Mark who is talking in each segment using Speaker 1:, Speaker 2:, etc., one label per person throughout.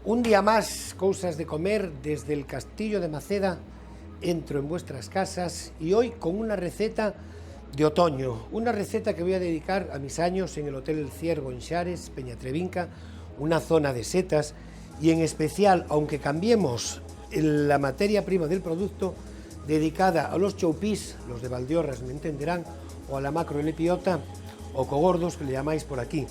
Speaker 1: Un día más, Cousas de Comer desde el Castillo de Maceda, entro en vuestras casas y hoy con una receta de otoño, una receta que voy a dedicar a mis años en el Hotel El Ciervo en Xares, Peñatrevinca, una zona de setas y en especial, aunque cambiemos la materia prima del producto, dedicada a los choupís, los de Valdeorras me entenderán, o a la macroelepiota o cogordos que le llamáis por aquí.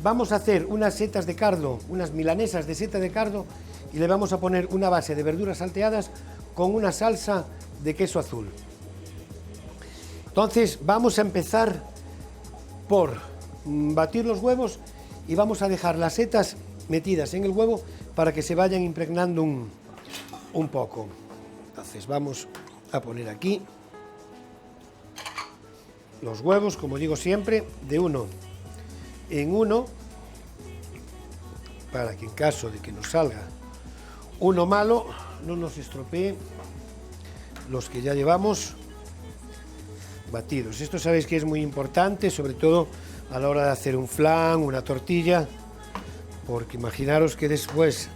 Speaker 1: Vamos a hacer unas setas de cardo, unas milanesas de seta de cardo y le vamos a poner una base de verduras salteadas con una salsa de queso azul. Entonces vamos a empezar por batir los huevos y vamos a dejar las setas metidas en el huevo para que se vayan impregnando un poco. Entonces vamos a poner aquí los huevos, como digo siempre, de uno en uno, para que en caso de que nos salga uno malo, no nos estropee los que ya llevamos batidos. Esto sabéis que es muy importante, sobre todo a la hora de hacer un flan, una tortilla, porque imaginaros que después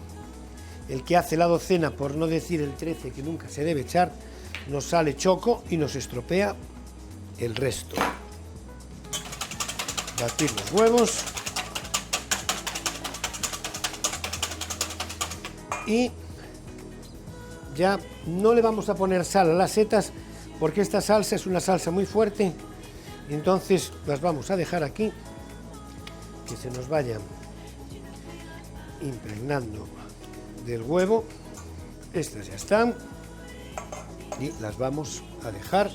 Speaker 1: el que hace la docena, por no decir el 13, que nunca se debe echar, nos sale choco y nos estropea el resto. Batir los huevos y ya no le vamos a poner sal a las setas porque esta salsa es una salsa muy fuerte y entonces las vamos a dejar aquí que se nos vayan impregnando del huevo. Estas ya están y las vamos a dejar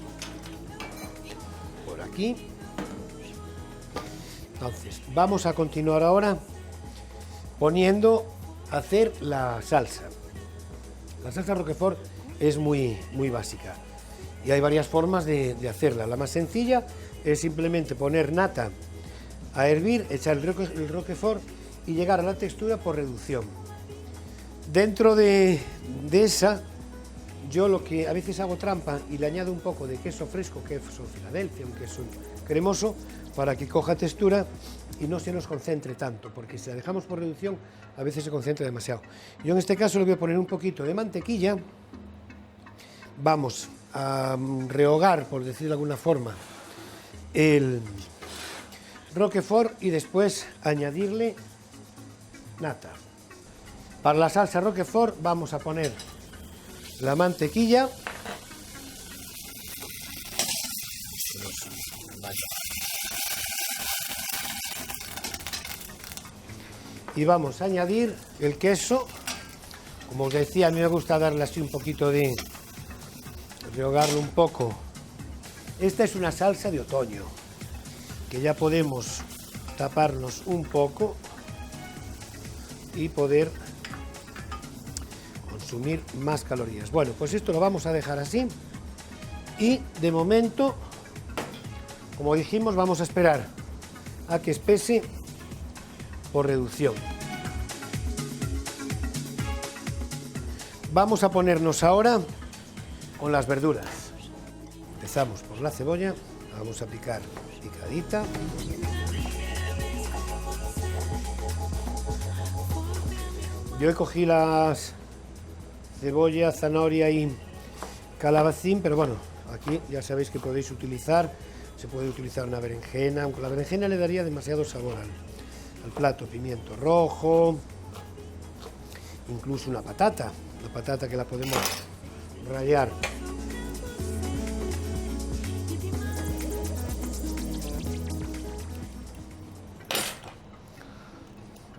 Speaker 1: por aquí. Entonces, vamos a continuar ahora poniendo a hacer la salsa. La salsa Roquefort es muy básica y hay varias formas de hacerla. La más sencilla es simplemente poner nata a hervir, echar el Roquefort y llegar a la textura por reducción. Dentro de esa, yo lo que a veces hago trampa y le añado un poco de queso fresco, queso Filadelfia, un queso cremoso, para que coja textura y no se nos concentre tanto, porque si la dejamos por reducción a veces se concentra demasiado. Yo en este caso le voy a poner un poquito de mantequilla, vamos a rehogar, por decirlo de alguna forma, el Roquefort y después añadirle nata. Para la salsa Roquefort vamos a poner la mantequilla, y vamos a añadir el queso. Como os decía, a mí me gusta darle así un poquito de rehogarlo un poco. Esta es una salsa de otoño, que ya podemos taparnos un poco y poder consumir más calorías. Bueno, pues esto lo vamos a dejar así y de momento, como dijimos, vamos a esperar a que espese por reducción. Vamos a ponernos ahora con las verduras. Empezamos por la cebolla, la vamos a picar picadita. Yo cogí las cebolla, zanahoria y calabacín, pero bueno, aquí ya sabéis que podéis utilizar, se puede utilizar una berenjena, aunque la berenjena le daría demasiado sabor al plato, pimiento rojo, incluso una patata que la podemos rallar.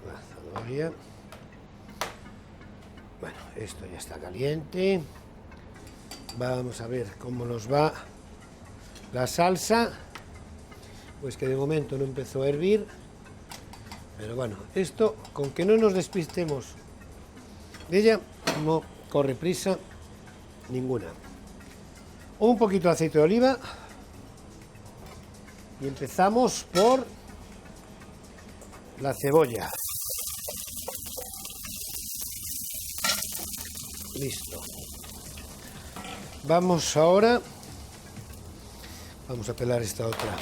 Speaker 1: La zanahoria. Bueno, esto ya está caliente. Vamos a ver cómo nos va la salsa. Pues que de momento no empezó a hervir. Pero bueno, esto, con que no nos despistemos de ella, no corre prisa ninguna. Un poquito de aceite de oliva. Y empezamos por la cebolla. Listo. Vamos ahora, vamos a pelar esta otra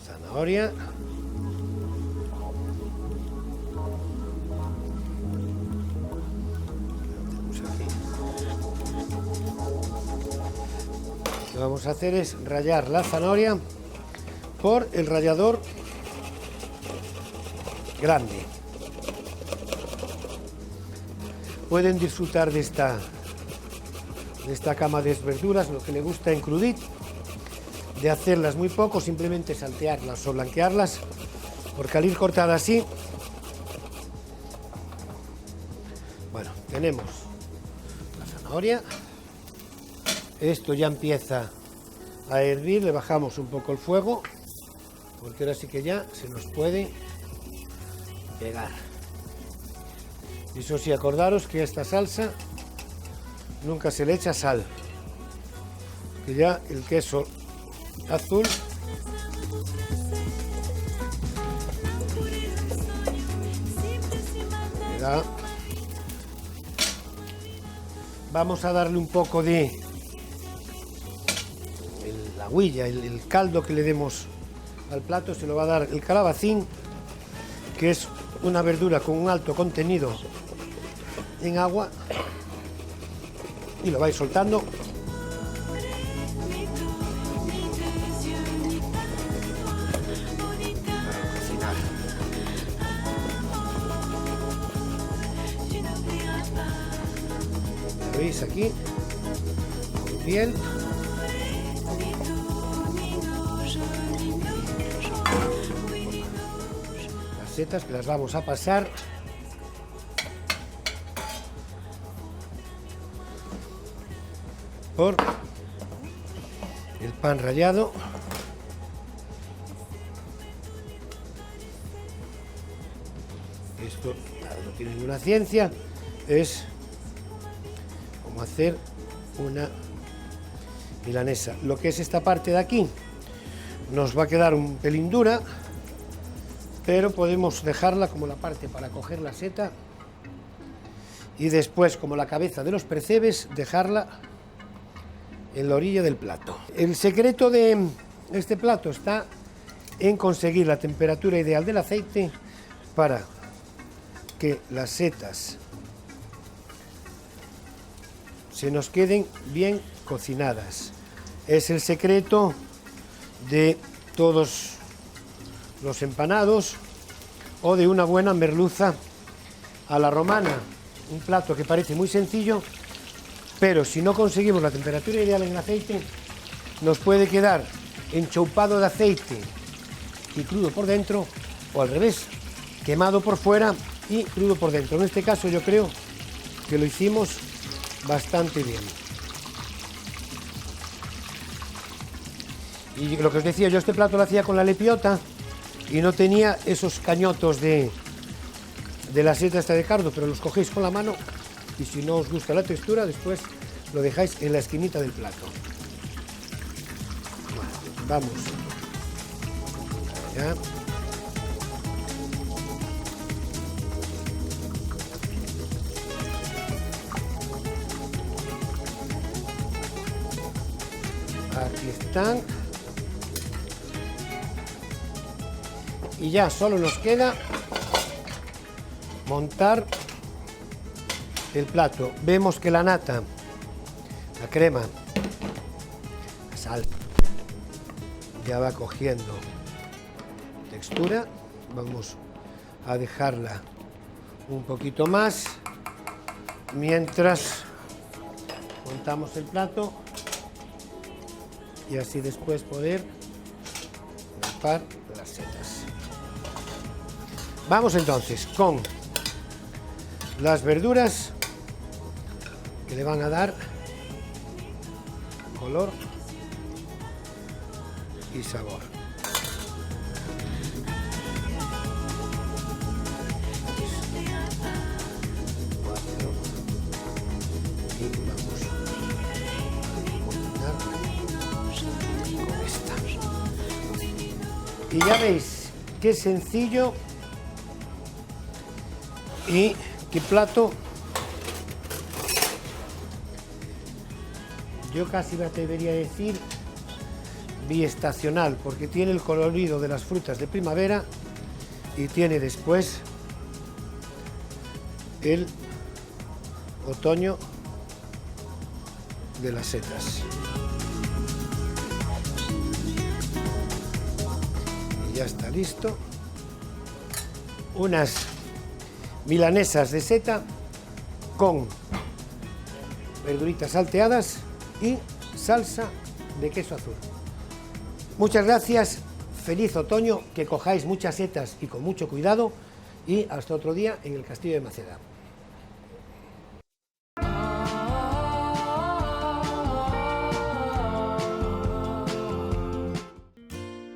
Speaker 1: zanahoria. Lo que vamos a hacer es rallar la zanahoria por el rallador grande. Pueden disfrutar de esta cama de verduras, lo que le gusta en crudit, de hacerlas muy poco, simplemente saltearlas o blanquearlas, porque al ir cortada así, bueno, tenemos la zanahoria, esto ya empieza a hervir, le bajamos un poco el fuego, porque ahora sí que ya se nos puede pegar. Y eso sí, acordaros que a esta salsa nunca se le echa sal, que ya el queso azul le da. Vamos a darle un poco de la huilla, el caldo que le demos al plato, se lo va a dar el calabacín, que es una verdura con un alto contenido en agua, y lo vais soltando. Para cocinar. ¿Lo veis aquí? Muy bien. Las setas que las vamos a pasar por el pan rallado. Esto no tiene ninguna ciencia, es como hacer una milanesa. Lo que es esta parte de aquí nos va a quedar un pelín dura, pero podemos dejarla como la parte para coger la seta y después, como la cabeza de los percebes, dejarla en la orilla del plato. El secreto de este plato está en conseguir la temperatura ideal del aceite para que las setas se nos queden bien cocinadas. Es el secreto de todos los empanados o de una buena merluza a la romana. Un plato que parece muy sencillo, pero si no conseguimos la temperatura ideal en el aceite, nos puede quedar enchoupado de aceite y crudo por dentro, o al revés, quemado por fuera y crudo por dentro. En este caso yo creo que lo hicimos bastante bien. Y lo que os decía, yo este plato lo hacía con la lepiota y no tenía esos cañotos de la seta esta de cardo, pero los cogéis con la mano. Y si no os gusta la textura, después lo dejáis en la esquinita del plato. Bueno, vamos. Ya. Aquí están. Y ya solo nos queda montar el plato. Vemos que la nata, la crema, la sal, ya va cogiendo textura. Vamos a dejarla un poquito más mientras montamos el plato y así después poder tapar las setas. Vamos entonces con las verduras que le van a dar color y sabor. Y vamos a combinar con esta. Y ya veis qué sencillo y qué plato. Yo casi me atrevería a decir biestacional, porque tiene el colorido de las frutas de primavera y tiene después el otoño de las setas. Y ya está listo. Unas milanesas de seta con verduritas salteadas y salsa de queso azul. Muchas gracias, feliz otoño, que cojáis muchas setas y con mucho cuidado, y hasta otro día en el Castillo de Maceda.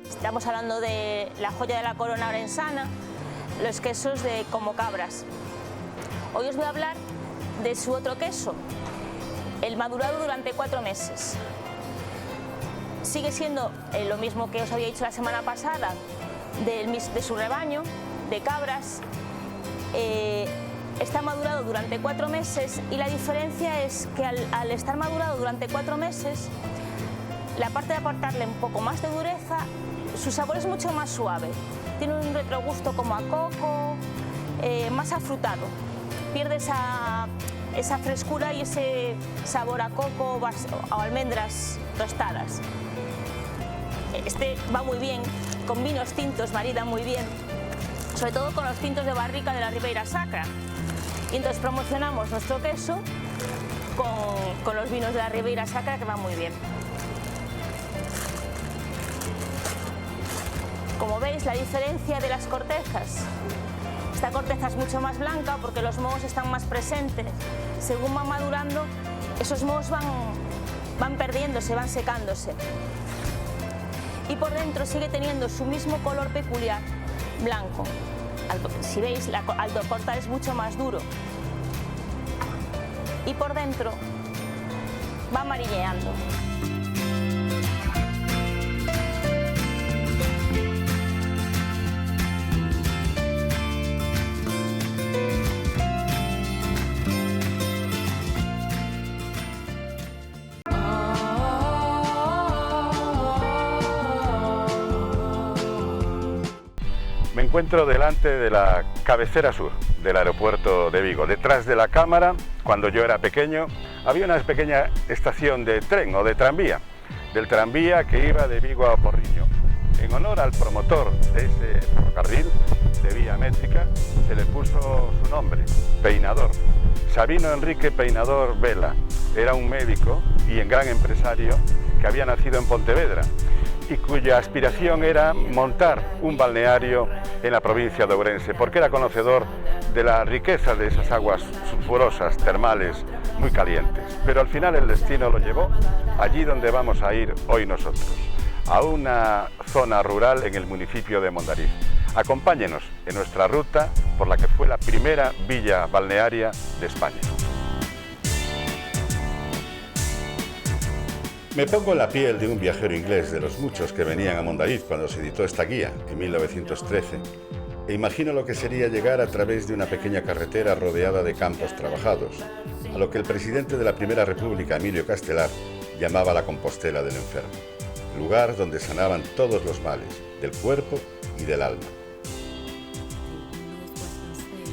Speaker 2: Estamos hablando de la joya de la corona orensana, los quesos de Como Cabras. Hoy os voy a hablar de su otro queso, el madurado durante 4 meses. Sigue siendo lo mismo que os había dicho la semana pasada de su rebaño, de cabras. Está madurado durante 4 meses y la diferencia es que al estar madurado durante 4 meses, la parte de aportarle un poco más de dureza, su sabor es mucho más suave. Tiene un retrogusto como a coco, más afrutado. Pierde esa frescura y ese sabor a coco o almendras tostadas. Este va muy bien, con vinos tintos marida muy bien, sobre todo con los tintos de barrica de la Ribeira Sacra. Y entonces promocionamos nuestro queso con los vinos de la Ribeira Sacra, que va muy bien. Como veis, la diferencia de las cortezas. Esta corteza es mucho más blanca porque los mohos están más presentes. Según van madurando, esos mohos van perdiéndose, van secándose. Y por dentro sigue teniendo su mismo color peculiar, blanco. Si veis, al cortar es mucho más duro. Y por dentro va amarilleando.
Speaker 3: Me encuentro delante de la cabecera sur del aeropuerto de Vigo. Detrás de la cámara, cuando yo era pequeño, había una pequeña estación de tren o de tranvía, del tranvía que iba de Vigo a Porriño. En honor al promotor de ese ferrocarril de vía métrica, se le puso su nombre, Peinador. Sabino Enrique Peinador Vela era un médico y un gran empresario que había nacido en Pontevedra y cuya aspiración era montar un balneario en la provincia de Ourense, porque era conocedor de la riqueza de esas aguas sulfurosas, termales, muy calientes. Pero al final el destino lo llevó allí donde vamos a ir hoy nosotros, a una zona rural en el municipio de Mondariz. Acompáñenos en nuestra ruta por la que fue la primera villa balnearia de España. Me pongo en la piel de un viajero inglés de los muchos que venían a Mondariz cuando se editó esta guía en 1913 e imagino lo que sería llegar a través de una pequeña carretera rodeada de campos trabajados, a lo que el presidente de la Primera República, Emilio Castelar, llamaba la Compostela del enfermo, lugar donde sanaban todos los males, del cuerpo y del alma.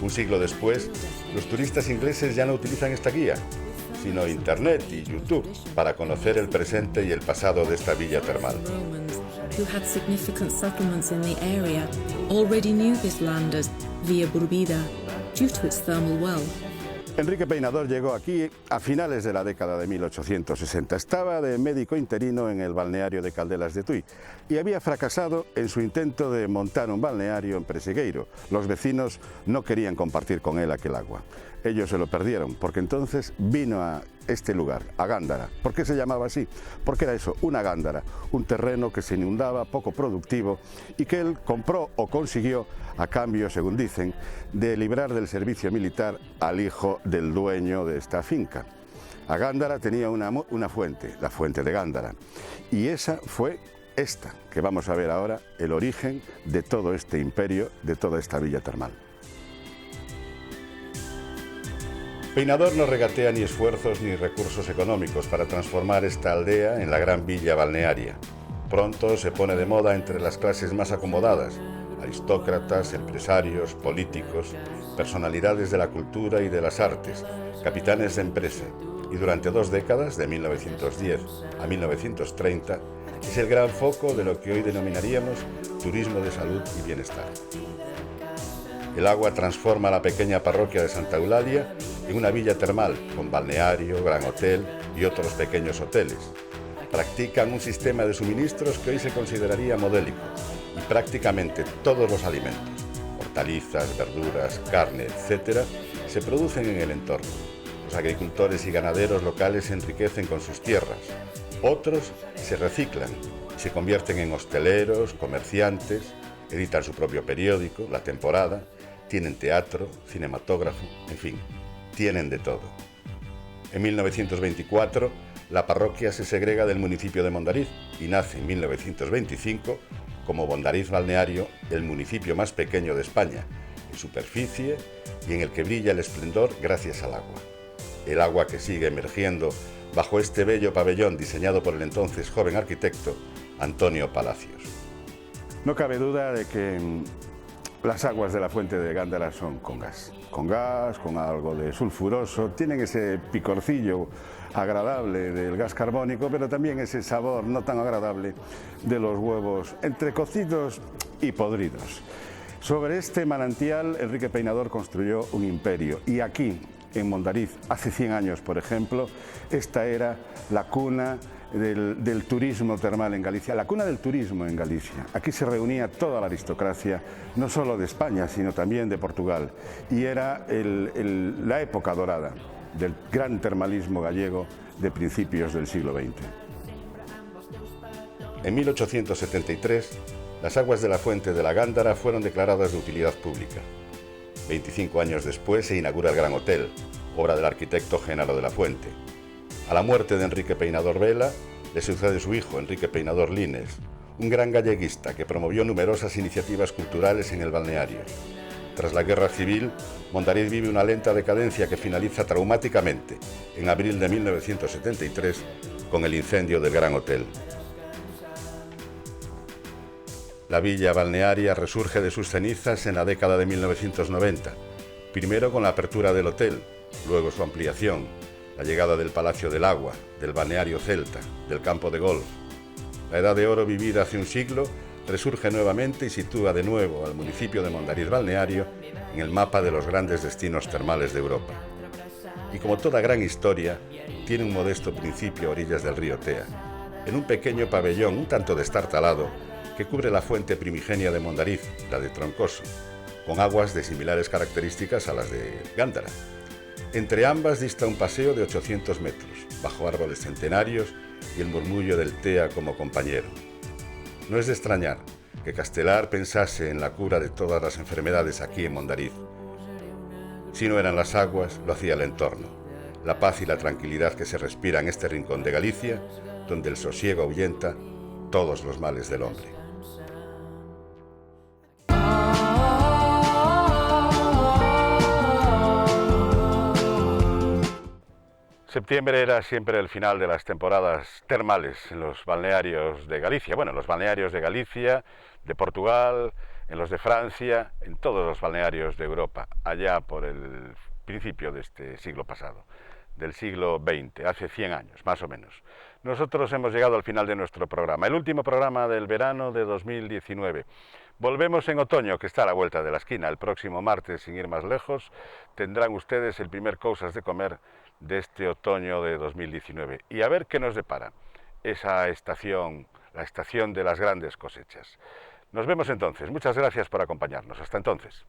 Speaker 3: Un siglo después, los turistas ingleses ya no utilizan esta guía, sino Internet y YouTube para conocer el presente y el pasado de esta villa termal.
Speaker 4: Who had significant settlements in the area already knew this land as Villa Burbida due to its thermal well.
Speaker 3: Enrique Peinador llegó aquí a finales de la década de 1860. Estaba de médico interino en el balneario de Caldelas de Tui y había fracasado en su intento de montar un balneario en Presigueiro. Los vecinos no querían compartir con él aquel agua. Ellos se lo perdieron porque entonces vino a este lugar, a Gándara. ¿Por qué se llamaba así? Porque era eso, una gándara, un terreno que se inundaba, poco productivo y que él compró o consiguió a cambio, según dicen, de librar del servicio militar al hijo del dueño de esta finca. A Gándara tenía una fuente, la fuente de Gándara, y esa fue esta, que vamos a ver ahora, el origen de todo este imperio, de toda esta villa termal. Peinador no regatea ni esfuerzos ni recursos económicos para transformar esta aldea en la gran villa balnearia. Pronto se pone de moda entre las clases más acomodadas, aristócratas, empresarios, políticos, personalidades de la cultura y de las artes, capitanes de empresa. y durante 2 décadas, de 1910 a 1930, es el gran foco de lo que hoy denominaríamos turismo de salud y bienestar. El agua transforma la pequeña parroquia de Santa Eulalia en una villa termal con balneario, gran hotel y otros pequeños hoteles. Practican un sistema de suministros que hoy se consideraría modélico y prácticamente todos los alimentos, hortalizas, verduras, carne, etc., se producen en el entorno. Los agricultores y ganaderos locales se enriquecen con sus tierras. Otros se reciclan y se convierten en hosteleros, comerciantes, editan su propio periódico, La Temporada, tienen teatro, cinematógrafo, en fin, tienen de todo. En 1924, la parroquia se segrega del municipio de Mondariz y nace en 1925 como Mondariz Balneario, el municipio más pequeño de España, en superficie y en el que brilla el esplendor gracias al agua. El agua que sigue emergiendo bajo este bello pabellón diseñado por el entonces joven arquitecto Antonio Palacios.
Speaker 5: No cabe duda de que las aguas de la fuente de Gándara son con gas, con algo de sulfuroso, tienen ese picorcillo agradable del gas carbónico, pero también ese sabor no tan agradable de los huevos entrecocidos y podridos. Sobre este manantial, Enrique Peinador construyó un imperio y aquí, en Mondariz, hace 100 años, por ejemplo, esta era la cuna del turismo termal en Galicia, la cuna del turismo en Galicia. Aquí se reunía toda la aristocracia, no solo de España, sino también de Portugal, y era la época dorada del gran termalismo gallego de principios del siglo XX.
Speaker 3: En 1873, las aguas de la fuente de la Gándara fueron declaradas de utilidad pública. 25 años después se inaugura el Gran Hotel, obra del arquitecto Genaro de la Fuente. A la muerte de Enrique Peinador Vela, le sucede su hijo, Enrique Peinador Lines, un gran galleguista que promovió numerosas iniciativas culturales en el balneario. Tras la Guerra Civil, Mondariz vive una lenta decadencia que finaliza traumáticamente en abril de 1973 con el incendio del Gran Hotel. La villa balnearia resurge de sus cenizas en la década de 1990, primero con la apertura del hotel, luego su ampliación, la llegada del Palacio del Agua, del balneario celta, del campo de golf. La edad de oro vivida hace un siglo resurge nuevamente y sitúa de nuevo al municipio de Mondariz Balneario en el mapa de los grandes destinos termales de Europa. Y como toda gran historia, tiene un modesto principio a orillas del río Tea, en un pequeño pabellón un tanto destartalado que cubre la fuente primigenia de Mondariz, la de Troncoso, con aguas de similares características a las de Gándara. Entre ambas dista un paseo de 800 metros, bajo árboles centenarios y el murmullo del Tea como compañero. No es de extrañar que Castelar pensase en la cura de todas las enfermedades aquí en Mondariz. Si no eran las aguas, lo hacía el entorno, la paz y la tranquilidad que se respira en este rincón de Galicia, donde el sosiego ahuyenta todos los males del hombre. Septiembre era siempre el final de las temporadas termales en los balnearios de Galicia. Bueno, en los balnearios de Galicia, de Portugal, en los de Francia, en todos los balnearios de Europa, allá por el principio de este siglo pasado, del siglo XX, hace 100 años, más o menos. Nosotros hemos llegado al final de nuestro programa, el último programa del verano de 2019. Volvemos en otoño, que está a la vuelta de la esquina. El próximo martes, sin ir más lejos, tendrán ustedes el primer Cosas de Comer de este otoño de 2019. Y a ver qué nos depara esa estación, la estación de las grandes cosechas. Nos vemos entonces. Muchas gracias por acompañarnos. Hasta entonces.